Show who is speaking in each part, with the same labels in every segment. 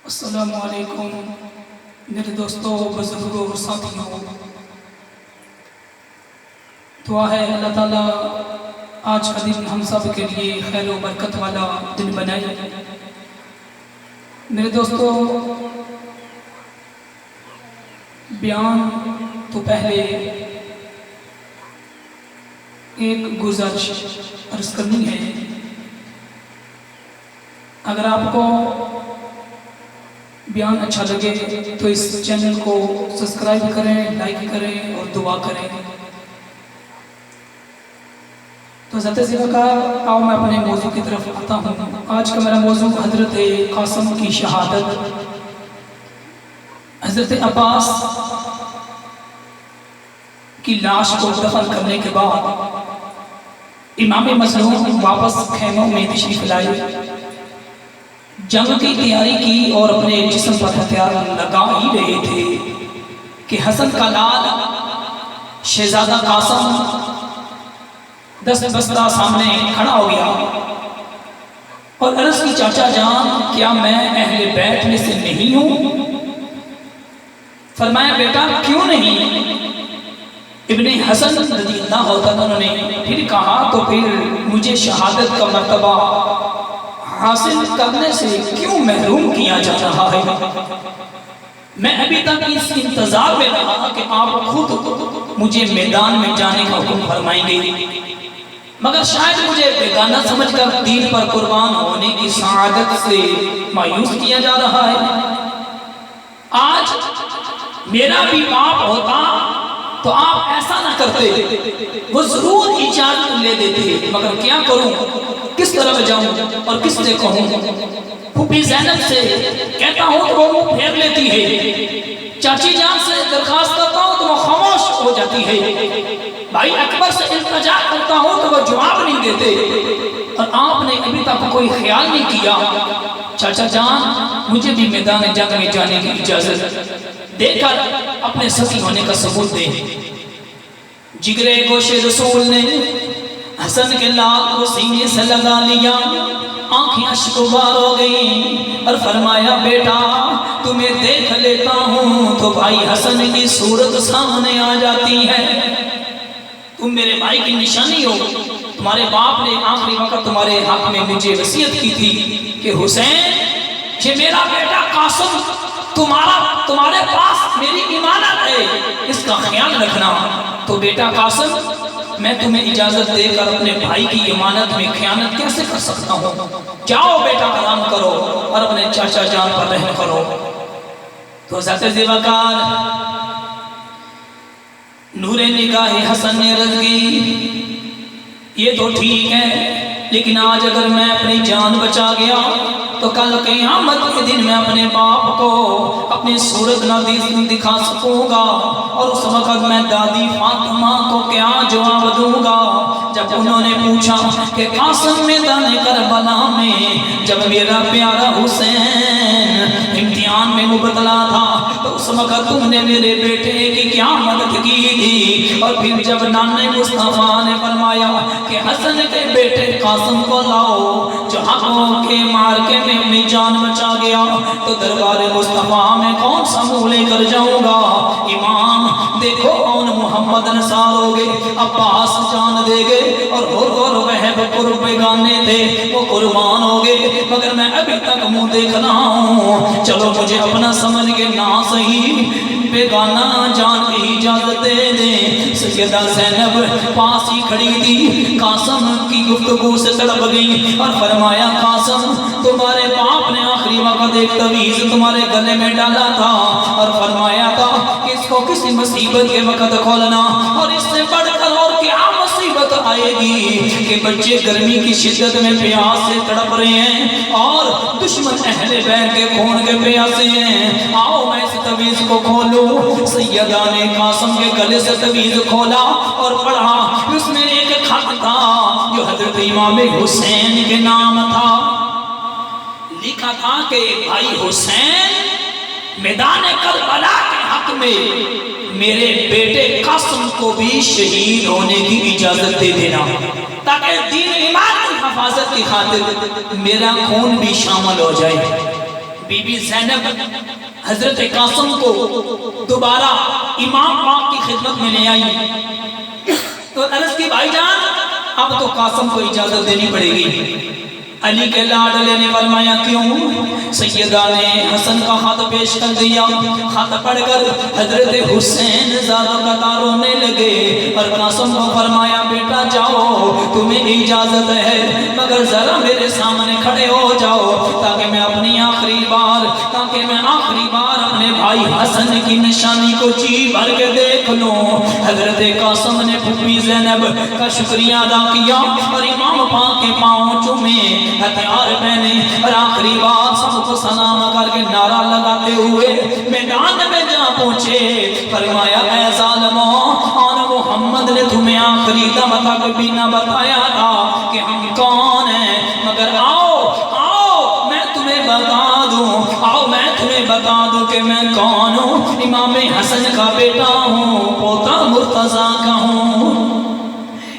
Speaker 1: السلام علیکم میرے دوستوں، بزرگوں اور ساتھیوں، دعا ہے اللہ تعالیٰ آج کا دن ہم سب کے لیے خیر و برکت والا دن بنائے۔ میرے دوستوں، بیان تو پہلے ایک گزارش عرض کرنی ہے۔ اگر آپ کو بیان اچھا لگے تو اس چینل کو سبسکرائب کریں، لائک کریں اور دعا کریں۔ تو حضرت ذکر کا آؤ میں اپنے موضوع کی طرف آتا ہوں۔ آج کا میرا موضوع حضرت قاسم کی شہادت۔ حضرت عباس کی لاش کو دفن کرنے کے بعد امام مظلوم واپس خیموں میں تشریف لائے، جنگ کی تیاری کی اور اپنے جسم پر ہتھیار لگا ہی رہے تھے کہ حسن کا لال شہزادہ قاسم دست بستہ سامنے کھڑا ہو گیا اور عرض کی چاچا جان، کیا میں اہل بیت میں سے نہیں ہوں؟ فرمایا بیٹا کیوں نہیں؟ ابن حسن رضی اللہ عنہ نے پھر کہا تو پھر مجھے شہادت کا مرتبہ حاصل کرنے سے کیوں محروم کیا جا رہا ہے؟ میں ابھی تک اس انتظار میں رہا کہ آپ خود مجھے میدان میں جانے کا حکم فرمائیں گے، مگر شاید مجھے بیگانہ سمجھ کر دین پر قربان ہونے کی سعادت سے مایوس کیا جا رہا ہے۔ آج میرا بھی باپ ہوتا تو آپ ایسا نہ کرتے، وہ ضرور اجازت لے دیتے، مگر کیا کروں، کس طرف جاؤں اور کس سے کہوں؟ پھوپھی زینب سے کہتا ہوں تو وہ منہ پھیر لیتی ہے، چاچی جان سے درخواست کرتا ہوں تو وہ خاموش ہو جاتی ہے، بھائی اکبر سے التجا کرتا ہوں تو وہ جواب نہیں دیتے، اور آپ نے ابھی تک کوئی خیال نہیں کیا۔ چاچا جان مجھے بھی میدان جنگ میں جانے کی اجازت دے کر اپنے سخی ہونے کا ثبوت دیں۔ جگرے گوش رسول نے حسن کے لال کو سینے سے لگا لیا، آنکھیں اشکبار ہو گئیں اور فرمایا بیٹا تمہیں دیکھ لیتا ہوں تو بھائی حسن کی صورت سامنے آ جاتی ہے، تم میرے بھائی کی نشانی ہو۔ تمہارے باپ نے آخری وقت تمہارے حق میں مجھے وصیت کی تھی کہ حسین یہ میرا بیٹا قاسم تمہارے پاس میری امانت ہے، اس کا خیال رکھنا۔ تو بیٹا قاسم میں تمہیں اجازت دے کر اپنے بھائی کی امانت میں خیانت کیسے کر سکتا ہوں؟ جاؤ بیٹا آرام کرو اور اپنے چاچا جان پر رحم کرو۔ تو حضرت ذوالفقار نور نگاہ حسن نے رض کی، یہ تو ٹھیک ہے لیکن آج اگر میں اپنی جان بچا گیا تو کل قیامت کے دن میں اپنے باپ کو اپنی صورت نہ دکھا سکوں گا، اور اس وقت میں دادی فاطمہ کو کیا جواب دوں گا؟ جب انہوں نے پوچھا کہ قاسم میدان کربلا میں جب میرا پیارا حسین امتحان میں مبتلا تھا تو اس وقت تم نے میرے بیٹے کی کیا مدد کی تھی؟ اور پھر جب نانے مصطفیٰ نے فرمایا کہ حسن کے بیٹے قاسم کو لاؤ جو حقوں کے مارکے میں اپنی جان بچا گیا، تو دربار مصطفیٰ میں کون سا منہ لے کر جاؤں گا؟ امام دیکھو اون محمد نثار ہو گئے، عباس جان دے گئے، اور وہب قرب گانے تھے وہ قربان ہو گئے، مگر میں ابھی تک منہ دیکھ رہا ہوں۔ چلو مجھے اپنا سمجھ کے نہ صحیح بیگانہ جان کی اجازت دے دیں۔ سیدہ زینب پاس ہی کھڑی تھی، قاسم کی گفتگو سے تڑپ گئی اور فرمایا قاسم تمہارے باپ نے آخری وقت ایک تعویذ تمہارے گلے میں ڈالا تھا اور فرمایا تھا کہ اس کو کسی مصیبت کے وقت کھولنا، اور اس سے بڑھ کر اور کیا مصیبت آئے گی کہ بچے گرمی کی شدت میں پیاس سے تڑپ رہے ہیں اور دشمن اہل بیت کے خون کے پیاسے ہیں، آؤ میں اس تعویذ کو کھولوں۔ سیدہ نے قاسم کے گلے سے تعویذ کھولا اور پڑھا، اس میں ایک خط تھا جو حضرت امام حسین کے نام تھا، لکھا تھا کہ بھائی حسین میدان کربلا کے حق میں میرے بیٹے قاسم کو بھی شہید ہونے کی اجازت دے دینا، تاکہ دین ایمان کی حفاظت کی خاطر میرا خون بھی شامل ہو جائے۔ بی بی زینب حضرت قاسم کو دوبارہ امام پاک کی خدمت میں لے آئی تو عرض کی بھائی جان اب تو قاسم کو اجازت دینی پڑے گی۔ علی کے لاڈلے نے فرمایا کیوں؟ سیدہ نے حسن کا خط پیش کر دیا، خط پڑھ کر حضرت حسین زادہ قطار رونے لگے اور قاسم کو فرمایا بیٹا جاؤ تمہیں اجازت ہے مگر ذرا میرے سامنے کھڑے ہو جاؤ تاکہ میں اپنی آخری بار اپنے بھائی حسن کی نشانی کو جی بھر کے دیکھ لوں۔ حضرت قاسم نے پھوپھی زینب کا شکریہ ادا کیا اور امام پاک کے پاؤں چومے، ہتھیار پہنے اور آخری بار سب کو سلام کر کے نعرہ لگاتے ہوئے میدان میں جا پہنچے۔ فرمایا اے ظالموں، اور محمد نے تمہیں آخری دم تک بھی نہ بتایا تھا کہ ہم کون ہیں، مگر آؤ میں تمہیں بتا دوں کہ میں کون ہوں۔ امام حسن کا بیٹا ہوں، پوتا مرتضیٰ کا ہوں،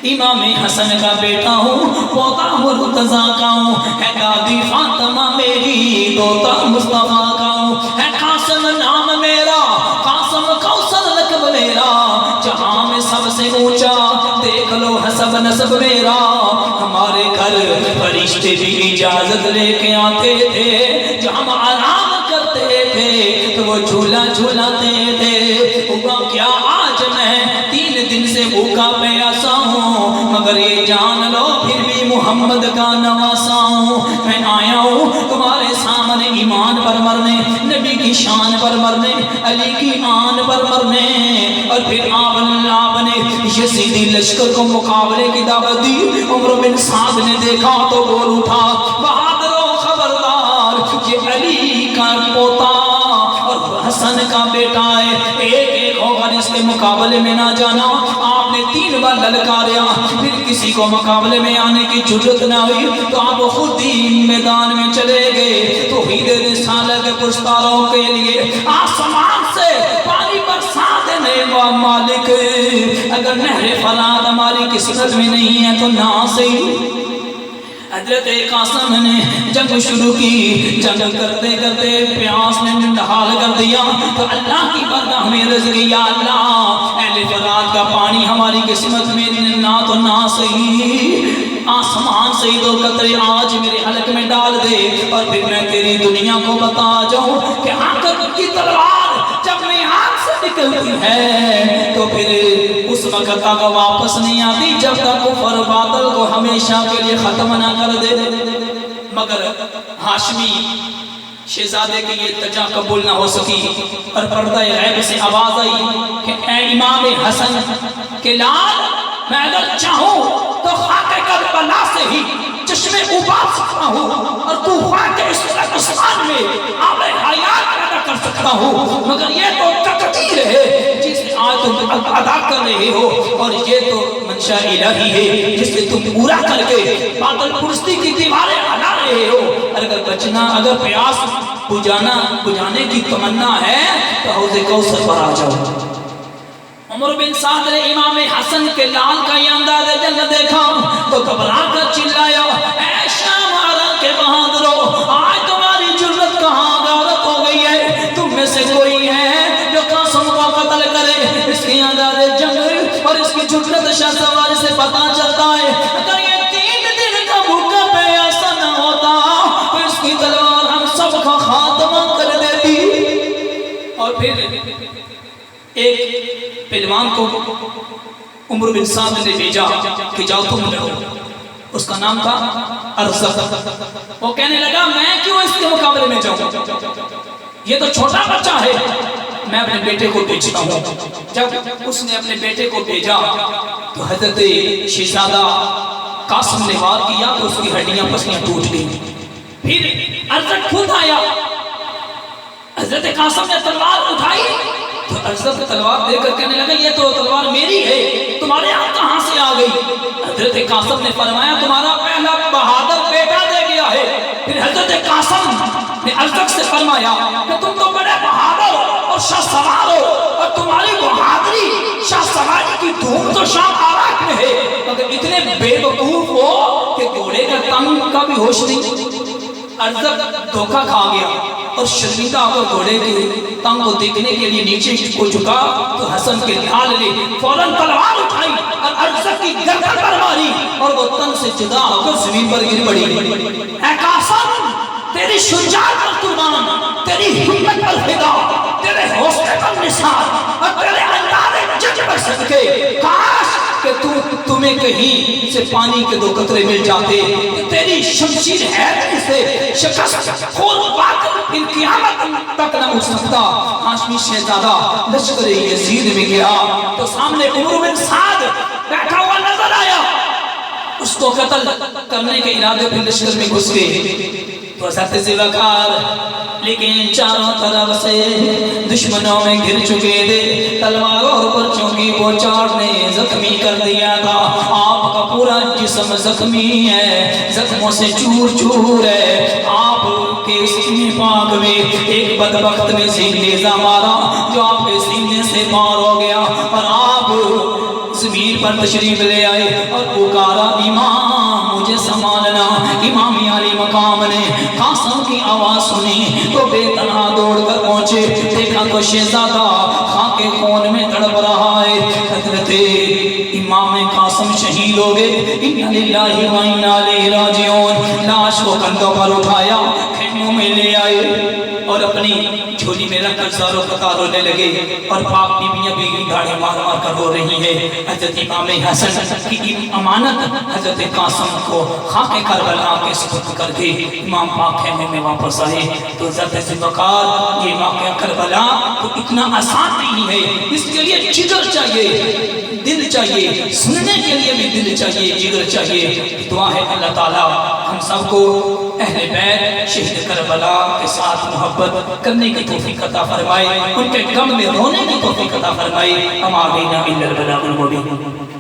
Speaker 1: امام حسن کا بیٹا ہوں، پوتا مرتضیٰ کا ہوں، ہے دادی فاطمہ میری، دوتا مصطفیٰ کا ہوں، ہے قاسم نام میرا، قاسم کوثر لقب میرا، جہاں میں سب سے اونچا دیکھ لو حسب نسب میرا۔ ہمارے گھر فرشتے بھی اجازت لے کے آتے تھے، جو ہم آرام کرتے تھے تو وہ جھولا جھولاتے تھے۔ ہوا کیا آج میں 3 دن سے بھوکا پیاسا ہوں، مگر یہ جان لو پھر بھی محمد کا نواسا ہوں۔ میں آیا ہوں تمہارے سامنے ایمان پر مرنے، نبی کی شان پر مرنے، علی کی آن پر مرنے۔ اور پھر آپ نے یزیدی لشکر کو مقابلے کی دعوت دی۔ عمر بن سعد نے دیکھا تو بول اٹھا بہادرو خبردار، یہ علی کا پوتا اور حسن کا بیٹا ہے، ایک ہوگا اس کے مقابلے میں نہ جانا۔ آپ نے 3 بار للکاریا، پھر کسی کو مقابلے میں آنے کی جرت نہ ہوئی تو آپ خود ہی میدان میں چلے گئے۔ توحید رسالت کے پشتاروں کے لیے آسمان سے پانی برسا دینے والا مالک، اگر نہر فلاد ہماری قسمت میں نہیں ہے تو نہ صحیح۔ حضرت قاسم نے جنگ شروع کی، جنگ کرتے کرتے پیاس نے نڈھال کر دیا تو اللہ کی بارگاہ میں عرض کی یا اللہ اہل فرات کا پانی ہماری قسمت میں نہ تو نہ صحیح، آسمان سے 2 قطرے آج میرے حلق میں ڈال دے اور پھر میں تیری دنیا کو بتا جاؤں کہ آخرت کی تلوار جب میرے ہاتھ سے نکلتی ہے تو پھر اس وقت تک واپس نہیں آتی جب تک کفر باطل کو ہمیشہ کے لیے ختم نہ کر دے۔ مگر ہاشمی شہزادے کی یہ التجا قبول نہ ہو سکی اور پردہ غیب سے آواز آئی کہ اے امام حسن کے لال، میں اگر چاہوں تو خاک کربلا سے ہی چشمے ابال سکتا ہوں اور طوفان کے آسمان میں آب حیات پیدا کر سکتا ہوں، مگر یہ تو تقدیر ہے جسے آج تم ادا کر رہے ہو، اور یہ تو منشاء الہی ہے جسے تم پورا کر کے باطل پرستی کی دیواریں ہلا رہے ہو۔ اگر پیاس بجھانے کی تمنا ہے تو حوض کوثر پر آ جاؤ۔ عمر بن سعد نے امام حسن کے لال کا یہ انداز جنگ دیکھا تو گھبرا کر چلایا اے شام آرا کے بہادرو، آج تمہاری جرت کہاں غارت ہو گئی ہے؟ تم میں سے کوئی ہے جو قاسم کو قتل کرے؟ اس کی انداز جنگ اور اس کی جرت شاہ سوار سے پتا چلتا ہے، اگر یہ 3 دن کا بھوکا پیاسا نہ ہوتا تو اس کی تلوار ہم سب کا خاتمہ کر دیتی۔ اور پھر ایک پہلوان کو عمر بن سعد نے بھیجا کہ جاؤ تم لڑو، اس کا نام تھا ارزق۔ وہ کہنے لگا میں کیوں اس کے مقابلے میں جاؤں، یہ تو چھوٹا بچہ ہے، میں اپنے بیٹے کو بھیجتا ہوں۔ جب اس نے اپنے بیٹے کو بھیجا تو حضرت شہزادہ قاسم نے وار کیا تو اس کی ہڈیاں پسلیاں ٹوٹ گئی۔ پھر ارزق خود آیا، حضرت قاسم نے تلوار اٹھائی تو ارزق تلوار دے کر کہنے لگا یہ تو تلوار میری ہے، تمہارے ہاتھ کہاں سے آ گئی؟ حضرت قاسم نے فرمایا تمہارا پہلا بہادر بیٹا دے گیا ہے۔ پھر حضرت قاسم نے ارزق سے فرمایا کہ تم تو بڑے بہادر اور شاہ سوار ہو، اور تمہاری بہادری شاہ سواری کی دھوم تو شام عراق میں ہے، مگر اتنے بے وقوف ہو کہ گھوڑے کا تنگ کا بھی ہوش نہیں۔ ارزق دھوکہ کھا گیا، اور شرمندہ ہو کر گھوڑے کے ٹانگ کو دیکھنے کے لیے نیچے کو جھکا تو حسن کے لال نے فوراً تلوار اٹھائی اور ارزق کی گردن پر ماری اور وہ تن سے جدا ہو کر زمین پر گر پڑی۔ اے قاسم تیری شجاعت پر قربان، تیری ہمت پر فدا، تیرے حوصلے پر نثار اور تیرے انداز جج پر صدقے، کاش کہ تمہیں کہیں سے پانی کے 2 قطرے مل جاتے کہ تیری شمشیر حیدری سے شکست خون باطل پھر قیامت تک نہ اٹھ سکتا۔ ہاشمی شہزادہ لشکر یزید میں گیا تو سامنے عمرو بن سعد بیٹھا ہوا نظر آیا، اس کو قتل کرنے کے ارادے پہ لشکر میں گھس گئے تو حضرت ذوالفقار لیکن چاروں طرف سے دشمنوں میں گر چکے تھے، تلواروں اور پرچوں کی بوچھار نے زخمی کر دیا تھا۔ آپ کا پورا جسم زخمی ہے، زخموں سے چور چور ہے۔ آپ کے سینے پاک میں ایک بدبخت نے نیزہ مارا جو آپ کے سینے سے پار ہو گیا اور آپ زمین پر تشریف لے آئے اور پکارا امام مجھے سنبھالنا۔ امام علی مقام نے قاسم کی آواز سنی تو بے تنہا دوڑ کر پہنچے، دیکھا تو شہزادہ خاک خون میں تڑپ رہا ہے۔ حضرت امام قاسم شہید ہو گئے، انا للہ و انا الیہ راجعون۔ لاش کو کندھوں پر اٹھایا، خیموں میں لے آئے اور اپنی جھولی میں رکھ کر زاروں قطار رونے لگے اور پاک بیویاں بھی دھاڑے مار مار کر رو رہی ہیں۔ حضرت امام حسن کی امانت حضرت قاسم کو خاک کربلا کے سپرد کر کے امام پاک خیمے میں واپس آئے۔ تو حضرت ذوالفقار یہ واقعہ کربلا تو اتنا آسان نہیں ہے، اس کے لیے جگر چاہیے، دل چاہیے، سننے کے لیے بھی دل چاہیے، جگر چاہیے۔ دعا ہے اللہ تعالیٰ ہم سب کو اہل بیت شہید کربلا کے ساتھ محبت کرنے کی توفیق عطا فرمائے، ان کے غم میں رونے کی توفیق عطا فرمائے۔ اما علینا الا البلاغ المبین۔